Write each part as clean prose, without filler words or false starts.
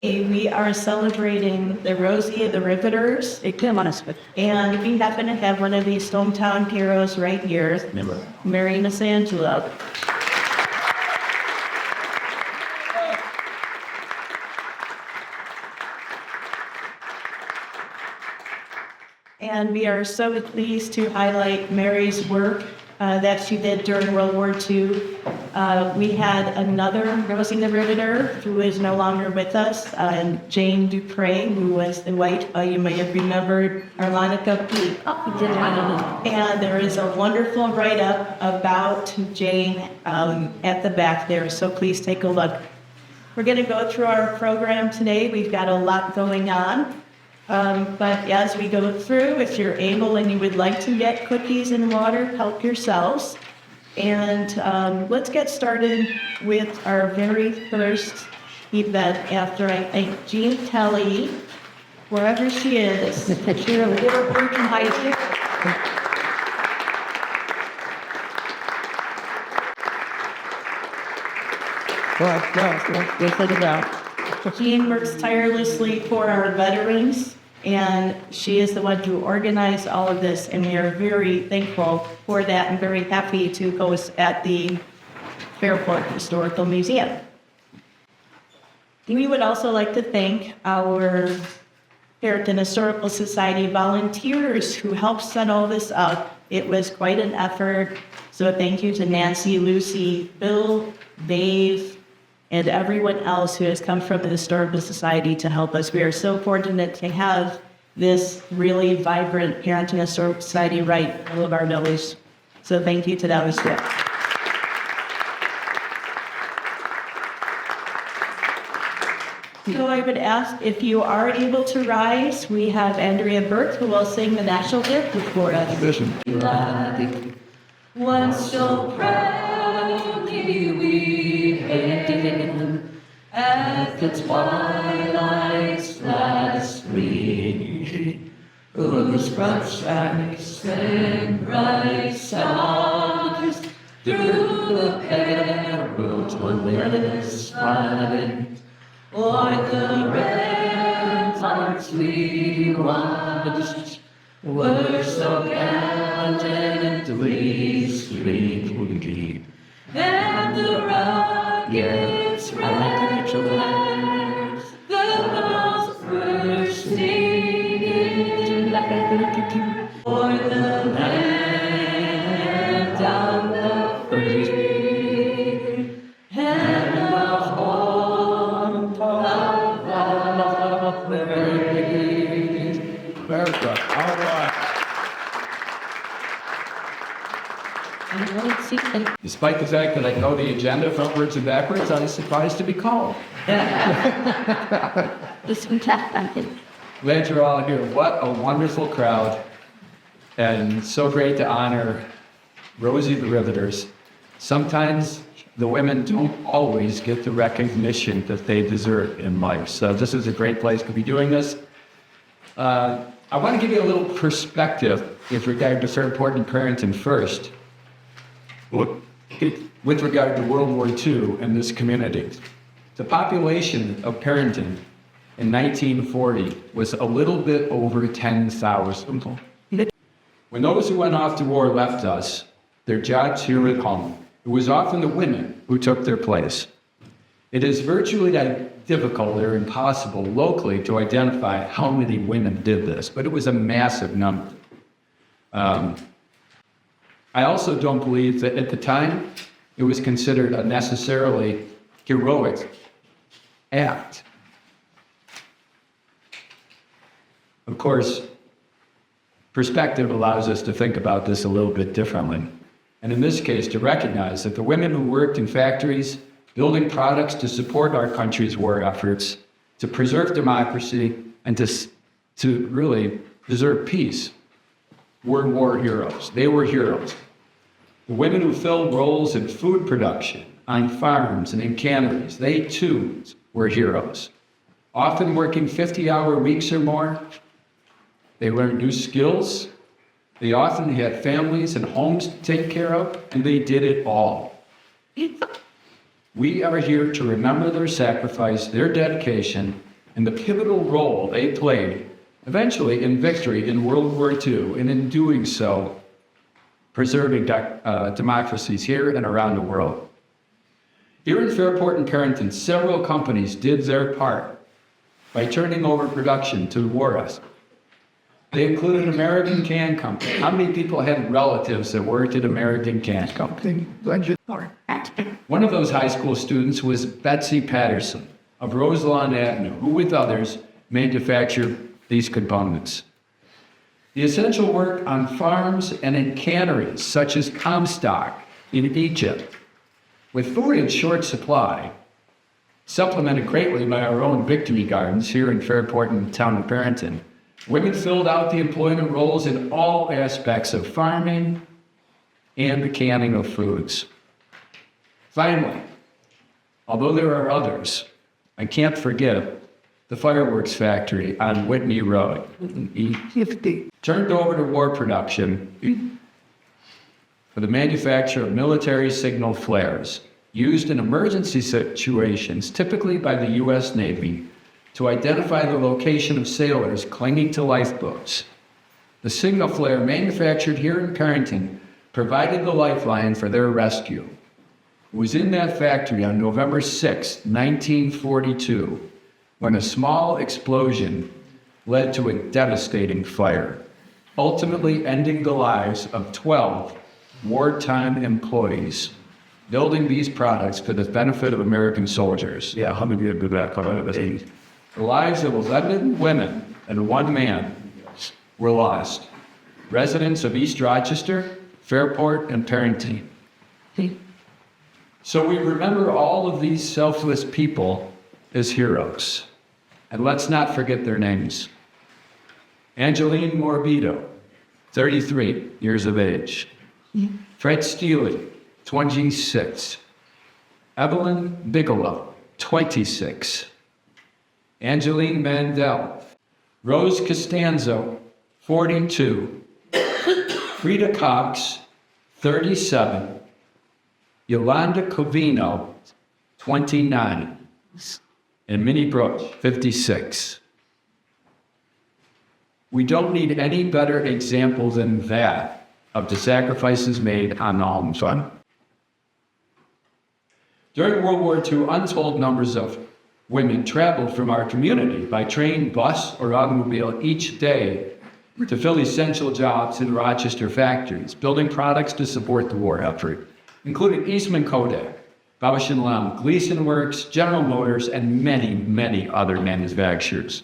We are celebrating the Rosie the Riveters, and we happen to have one of these hometown heroes right here, Mary Masciangelo. And we are so pleased to highlight Mary's work that she did during World War II. We had another Rosie the Riveter who is no longer with us, Jane Dupre, who was the white, you may have remembered Harmonica Peak. And there is a wonderful write-up about Jane at the back there, so please take a look. We're going to go through our program today. We've got a lot going on. But as we go through, if you're able and you would like to get cookies and water, help yourselves. And let's get started with our very first event after I thank Jean Kelly, wherever she is. She's a little Perinton High School. Jean works tirelessly for our veterans, and she is the one who organized all of this, and we are very thankful for that and very happy to host at the Fairport Historical Museum. We would also like to thank our Perinton Historical Society volunteers who helped set all this up. It was quite an effort, so thank you to Nancy, Lucy, Bill, Dave, and everyone else who has come from the Historical Society to help us. We are so fortunate to have this really vibrant Perinton Historical Society right in all of our village. So thank you to that as well. So I would ask if you are able to rise. We have Andrea Burke who will sing the national anthem for us. Once so proudly we hailed at the twilight's last gleam, whose bright stripes and bright stars through the perilous fight, o'er the ramparts we watched, were so gallantly streamed, and the rockets rattles, the bells bursting for the land down the free, and the horn of praise. Very good. All right. Despite the fact that I know the agenda frontwards and backwards, I'm surprised to be called. Glad you're all here. What a wonderful crowd. And so great to honor Rosie the Riveters. Sometimes the women don't always get the recognition that they deserve in life. So this is a great place to be doing this. I want to give you a little perspective with regard to Fairport and Perinton first. With regard to World War II and this community. The population of Perinton in 1940 was a little bit over 10,000. When those who went off to war left us, their jobs here at home, it was often the women who took their place. It is virtually difficult or impossible locally to identify how many women did this, but it was a massive number. I also don't believe that at the time it was considered a necessarily heroic act. Of course, perspective allows us to think about this a little bit differently. And in this case, to recognize that the women who worked in factories, building products to support our country's war efforts, to preserve democracy, and to really preserve peace, were war heroes. They were heroes. The women who filled roles in food production, on farms and in canneries, they too were heroes. Often working 50-hour weeks or more, they learned new skills. They often had families and homes to take care of, and they did it all. We are here to remember their sacrifice, their dedication, and the pivotal role they played, eventually in victory in World War II, and in doing so, preserving democracies here and around the world. Here in Fairport and Perinton, several companies did their part by turning over production to the war effort. They included American Can Company. How many people had relatives that worked at American Can Company? One of those high school students was Betsy Patterson of Roselawn Avenue, who with others manufactured these components. The essential work on farms and in canneries, such as Comstock in Egypt, with food in short supply, supplemented greatly by our own victory gardens here in Fairport and the town of Perinton, women filled out the employment roles in all aspects of farming and the canning of foods. Finally, although there are others, I can't forget the fireworks factory on Whitney Road, turned over to war production for the manufacture of military signal flares used in emergency situations, typically by the U.S. Navy, to identify the location of sailors clinging to lifeboats. The signal flare manufactured here in Perinton provided the lifeline for their rescue. It was in that factory on November 6, 1942, when a small explosion led to a devastating fire, ultimately ending the lives of 12 wartime employees building these products for the benefit of American soldiers. Yeah, how many did that come out of the lives of 11 women and 1 man were lost. Residents of East Rochester, Fairport, and Perinton. So we remember all of these selfless people as heroes. And let's not forget their names. Angeline Morbido, 33 years of age. Fred Steele, 26. Evelyn Bigelow, 26. Angeline Mandel. Rose Costanzo, 42. Frida Cox, 37. Yolanda Covino, 29. And Minnie Brooks, 56. We don't need any better example than that of the sacrifices made on the home front. During World War II, untold numbers of women traveled from our community by train, bus, or automobile each day to fill essential jobs in Rochester factories, building products to support the war effort, including Eastman Kodak, Bausch & Lomb, Gleason Works, General Motors, and many, many other manufacturers.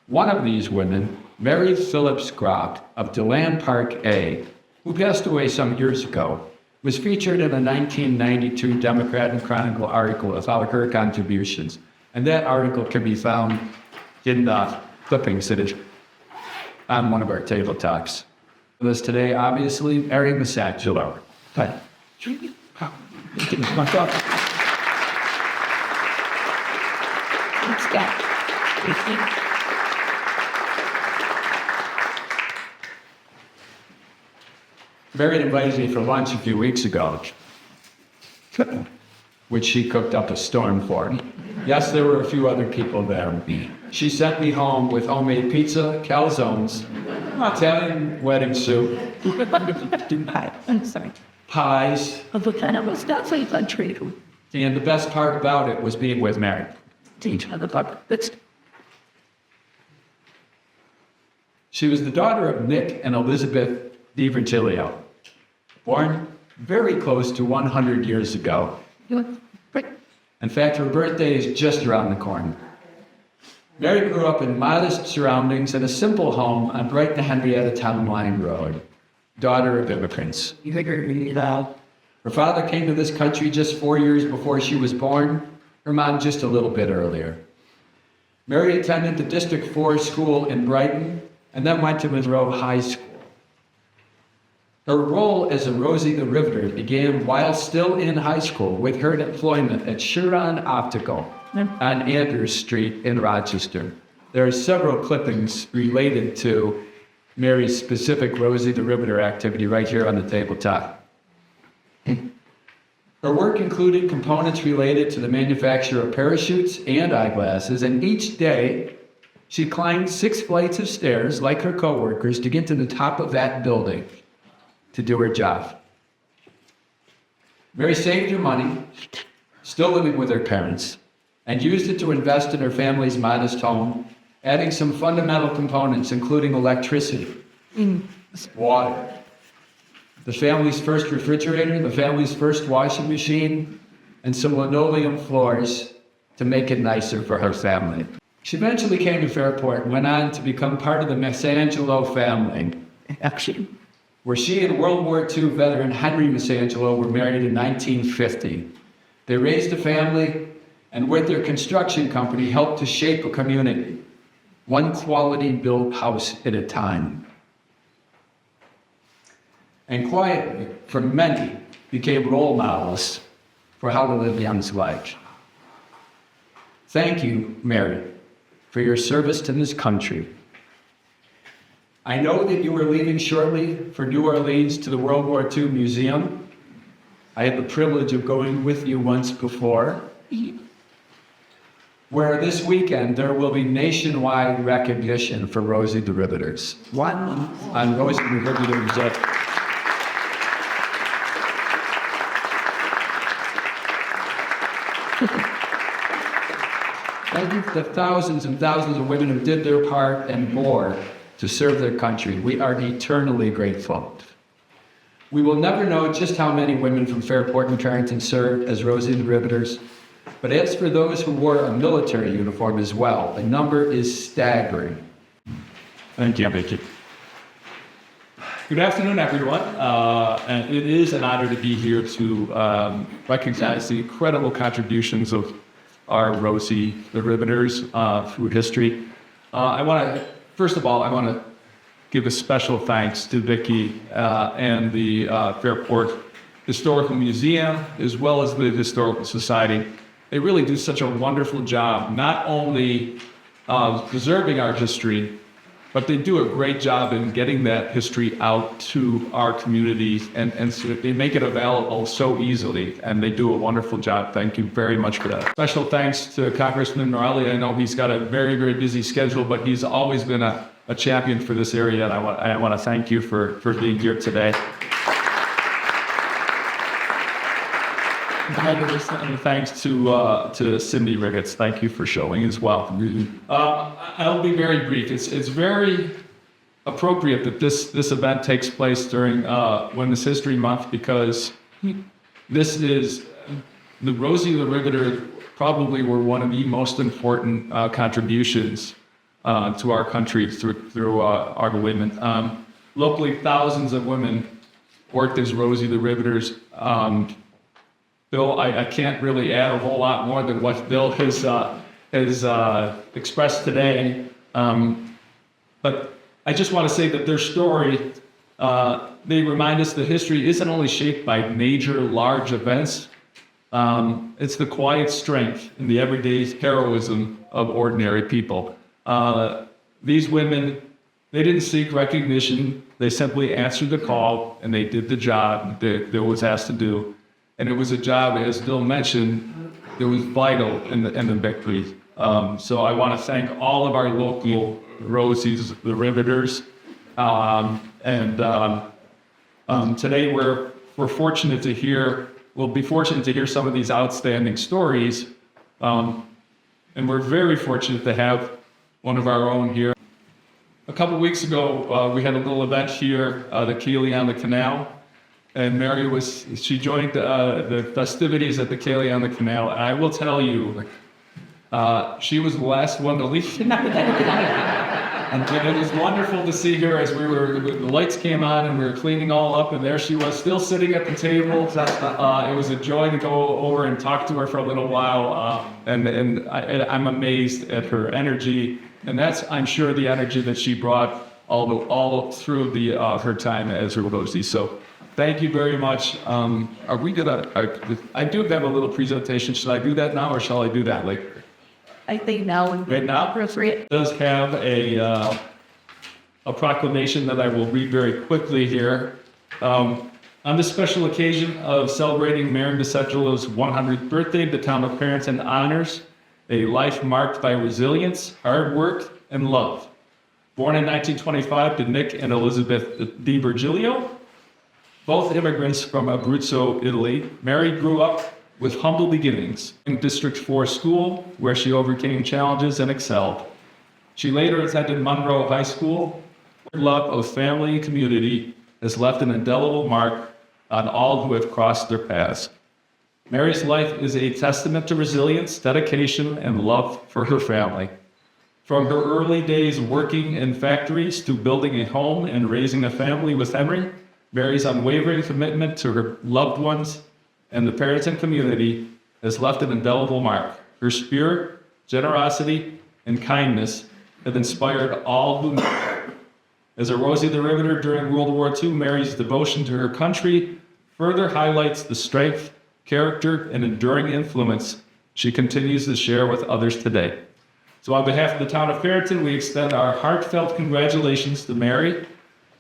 One of these women, Mary Phillips Gropp of DeLand Park A, who passed away some years ago, was featured in a 1992 Democrat and Chronicle article about her contributions. And that article can be found in the clippings that is on one of our tabletops. With us today, obviously, Mary Masciangelo. Hi. Mary invited me for lunch a few weeks ago, which she cooked up a storm for. Yes, there were a few other people there. She sent me home with homemade pizza, calzones, Italian wedding soup, pies, and the best part about it was being with Mary. She was the daughter of Nick and Elizabeth DiVirgilio, born very close to 100 years ago. In fact, her birthday is just around the corner. Mary grew up in modest surroundings in a simple home on Brighton Henrietta Town Line Road, daughter of immigrants. Her father came to this country just 4 years before she was born, her mom just a little bit earlier. Mary attended the District 4 school in Brighton and then went to Monroe High School. Her role as a Rosie the Riveter began while still in high school with her employment at Shuron Optical on Andrews Street in Rochester. There are several clippings related to Mary's specific Rosie the Riveter activity right here on the tabletop. Her work included components related to the manufacture of parachutes and eyeglasses, and each day she climbed 6 flights of stairs like her coworkers to get to the top of that building to do her job. Mary saved her money, still living with her parents, and used it to invest in her family's modest home, adding some fundamental components including electricity, water, the family's first refrigerator, the family's first washing machine, and some linoleum floors to make it nicer for her family. She eventually came to Fairport and went on to become part of the Masciangelo family, where she and World War II veteran Henry Masciangelo were married in 1950. They raised a family and with their construction company helped to shape a community, one quality built house at a time. And quietly, for many, became role models for how to live one's life. Thank you, Mary, for your service to this country. I know that you are leaving shortly for New Orleans to the World War II Museum. I had the privilege of going with you once before, where this weekend there will be nationwide recognition for Rosie the Riveters. What? On Rosie the Riveters. Thank you to the thousands and thousands of women who did their part and more to serve their country. We are eternally grateful. We will never know just how many women from Fairport and Perinton served as Rosie the Riveters, but as for those who wore a military uniform as well, the number is staggering. Thank you, Vicky. Good afternoon, everyone. And it is an honor to be here to recognize the incredible contributions of our Rosie the Riveters through history. First of all, I want to give a special thanks to Vicky and the Fairport Historical Museum, as well as the Historical Society. They really do such a wonderful job, not only preserving our history, but they do a great job in getting that history out to our communities, and so they make it available so easily, and they do a wonderful job. Thank you very much for that. Special thanks to Congressman Norelli. I know he's got a very, very busy schedule, but he's always been a champion for this area, and I want to thank you for being here today. And thanks to Cindy Riggets. Thank you for showing as well. I'll be very brief. It's very appropriate that this event takes place during Women's History Month, because this is the Rosie the Riveter probably were one of the most important contributions to our country through our women. Locally, thousands of women worked as Rosie the Riveters. Bill, I can't really add a whole lot more than what Bill has expressed today. But I just want to say that their story, they remind us that history isn't only shaped by major, large events. It's the quiet strength and the everyday heroism of ordinary people. These women, they didn't seek recognition. They simply answered the call, and they did the job that they was asked to do. And it was a job, as Bill mentioned, that was vital in the victory. So I want to thank all of our local Rosies the Riveters. Today we're fortunate to hear, we'll be fortunate to hear some of these outstanding stories. And we're very fortunate to have one of our own here. A couple of weeks ago, we had a little event here, the Keeley on the Canal. And Mary she joined the festivities at the Keeley on the Canal. And I will tell you, she was the last one to leave. And it was wonderful to see her as the lights came on and we were cleaning all up, and there she was, still sitting at the table. It was a joy to go over and talk to her for a little while. I'm amazed at her energy. And that's, I'm sure, the energy that she brought all through her time as her Rosie. So thank you very much. I do have a little presentation. Should I do that now, or shall I do that later? I think now would be Right now? appropriate. It does have a proclamation that I will read very quickly here. On this special occasion of celebrating Mary Masciangelo's 100th birthday, the town of Perinton honors a life marked by resilience, hard work, and love. Born in 1925 to Nick and Elizabeth DiVirgilio, both immigrants from Abruzzo, Italy, Mary grew up with humble beginnings in District 4 school, where she overcame challenges and excelled. She later attended Monroe High School. Her love of family and community has left an indelible mark on all who have crossed their paths. Mary's life is a testament to resilience, dedication, and love for her family. From her early days working in factories to building a home and raising a family with Henry, Mary's unwavering commitment to her loved ones and the Perinton community has left an indelible mark. Her spirit, generosity, and kindness have inspired all who know her. As a Rosie the Riveter during World War II, Mary's devotion to her country further highlights the strength, character, and enduring influence she continues to share with others today. So on behalf of the town of Fairport, we extend our heartfelt congratulations to Mary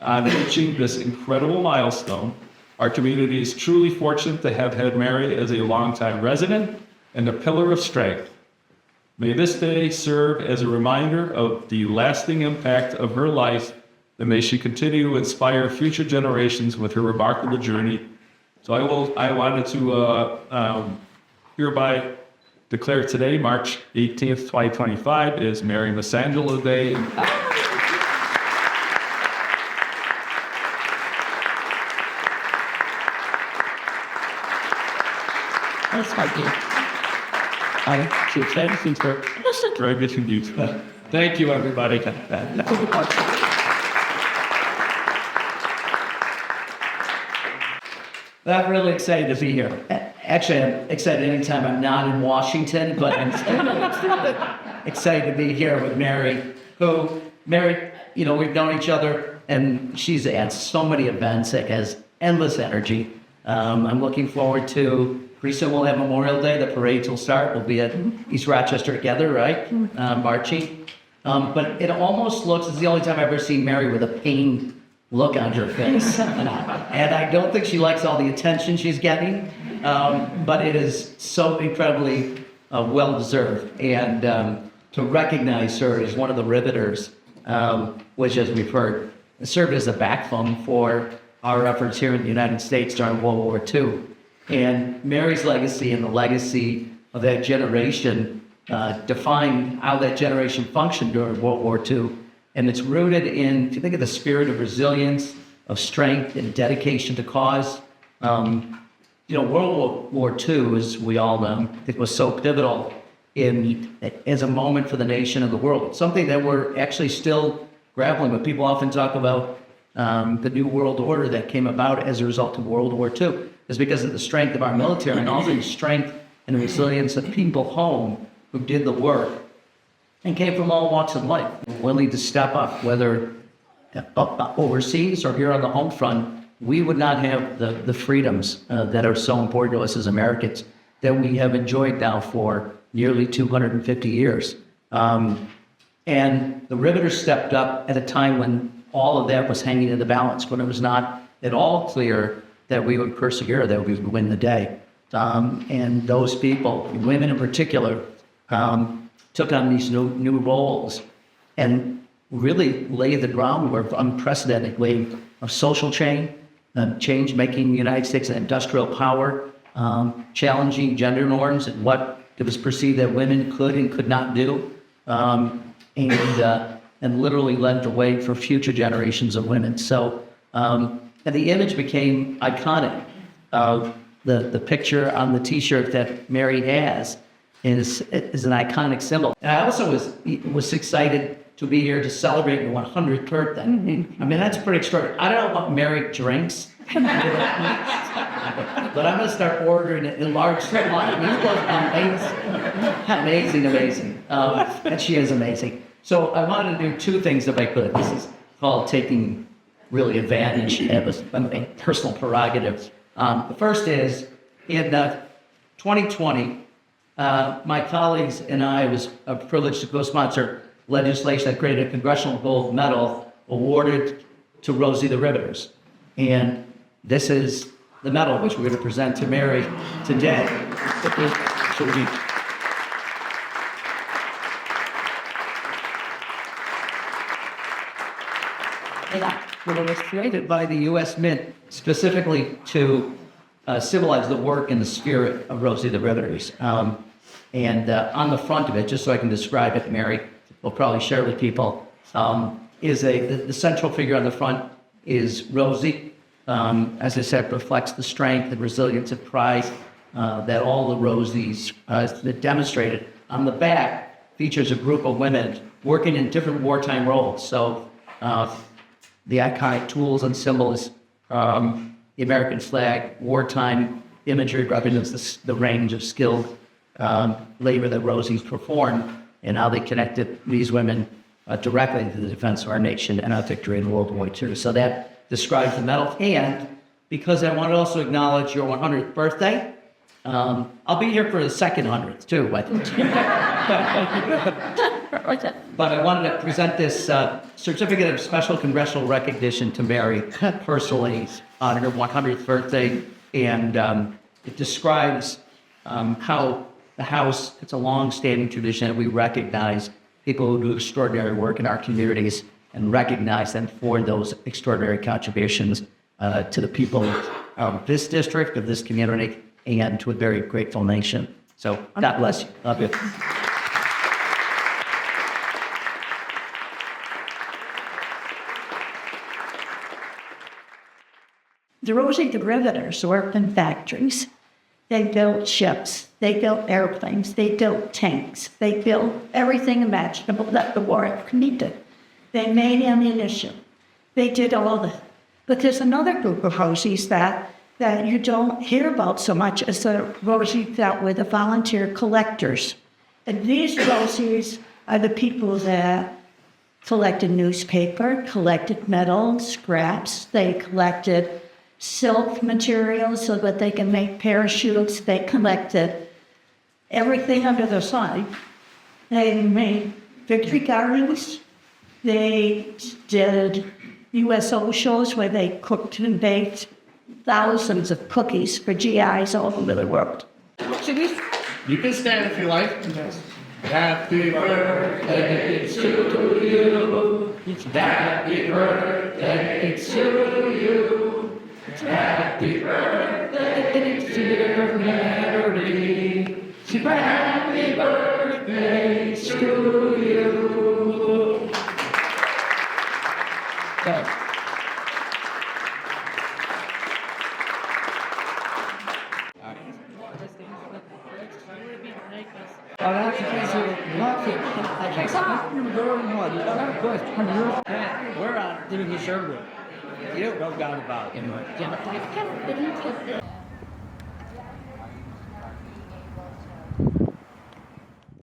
on reaching this incredible milestone. Our community is truly fortunate to have had Mary as a longtime resident and a pillar of strength. May this day serve as a reminder of the lasting impact of her life, and may she continue to inspire future generations with her remarkable journey. So I wanted to hereby declare today, March 18th, 2025, is Mary Masciangelo Day. That's my dear. Very good to you. Thank you, everybody. I'm really excited to be here. Actually, I'm excited anytime I'm not in Washington, but I'm excited to be here with Mary, Mary, we've known each other, and she's at so many events that has endless energy. I'm looking forward to, pretty soon we'll have Memorial Day, the parades will start, we'll be at East Rochester together, right? Marching. But it almost looks, it's the only time I've ever seen Mary with a pained look on her face. And I don't think she likes all the attention she's getting, but it is so incredibly well-deserved. And to recognize her as one of the Riveters, which, as we've heard, served as a backbone for our efforts here in the United States during World War II. And Mary's legacy and the legacy of that generation defined how that generation functioned during World War II. And it's rooted in, if you think of the spirit of resilience, of strength, and dedication to cause. World War II, as we all know, it was so pivotal as a moment for the nation and the world. It's something that we're actually still grappling with. People often talk about the new world order that came about as a result of World War II. It's because of the strength of our military and also the strength and resilience of people home who did the work and came from all walks of life, willing to step up, whether overseas or here on the home front. We would not have the freedoms that are so important to us as Americans that we have enjoyed now for nearly 250 years. And the Riveters stepped up at a time when all of that was hanging in the balance, when it was not at all clear that we would persevere, that we would win the day. And those people, women in particular, took on these new roles and really laid the groundwork for unprecedented wave of social change, making the United States an industrial power, challenging gender norms and what it was perceived that women could and could not do, and literally led the way for future generations of women. So, and the image became iconic. The picture on the T-shirt that Mary has is an iconic symbol. And I also was excited to be here to celebrate the 100th birthday. I mean, that's pretty extraordinary. I don't know what Mary drinks, but I'm going to start ordering it in large quantities. Amazing. And she is amazing. So I wanted to do two things if I could. This is called taking really advantage of a personal prerogative. The first is, in 2020, my colleagues and I was privileged to co-sponsor legislation that created a Congressional Gold Medal awarded to Rosie the Riveters. And this is the medal which we're going to present to Mary today. Should we- Well, it was created by the U.S. Mint specifically to symbolize the work and the spirit of Rosie the Riveters. And on the front of it, just so I can describe it, Mary will probably share with people, is the central figure on the front is Rosie. As I said, reflects the strength and resilience and pride that all the Rosies that demonstrated. On the back features a group of women working in different wartime roles. So the iconic tools and symbols, the American flag, wartime imagery represents the range of skilled labor that Rosies performed and how they connected these women directly to the defense of our nation and our victory in World War II. So that describes the medal. And because I want to also acknowledge your 100th birthday, I'll be here for the second 100th too. But I wanted to present this certificate of special congressional recognition to Mary personally on her 100th birthday. And it describes how the House, it's a long-standing tradition that we recognize people who do extraordinary work in our communities and recognize them for those extraordinary contributions to the people of this district, of this community, and to a very grateful nation. So God bless you. Love you. The Rosie the Riveters worked in factories. They built ships, they built airplanes, they built tanks, they built everything imaginable that the war needed. They made ammunition. They did all that. But there's another group of Rosies that you don't hear about so much as the Rosies that were the volunteer collectors. And these Rosies are the people that collected newspaper, collected metal, scraps, they collected silk materials so that they can make parachutes. They collected everything under the sun. They made victory gardens. They did USO shows where they cooked and baked thousands of cookies for GIs all over the world. You can stand if you like. Happy birthday to you. Happy birthday to you. Happy birthday to Mary. Happy birthday to you. We're on doing his survey. You don't know about it.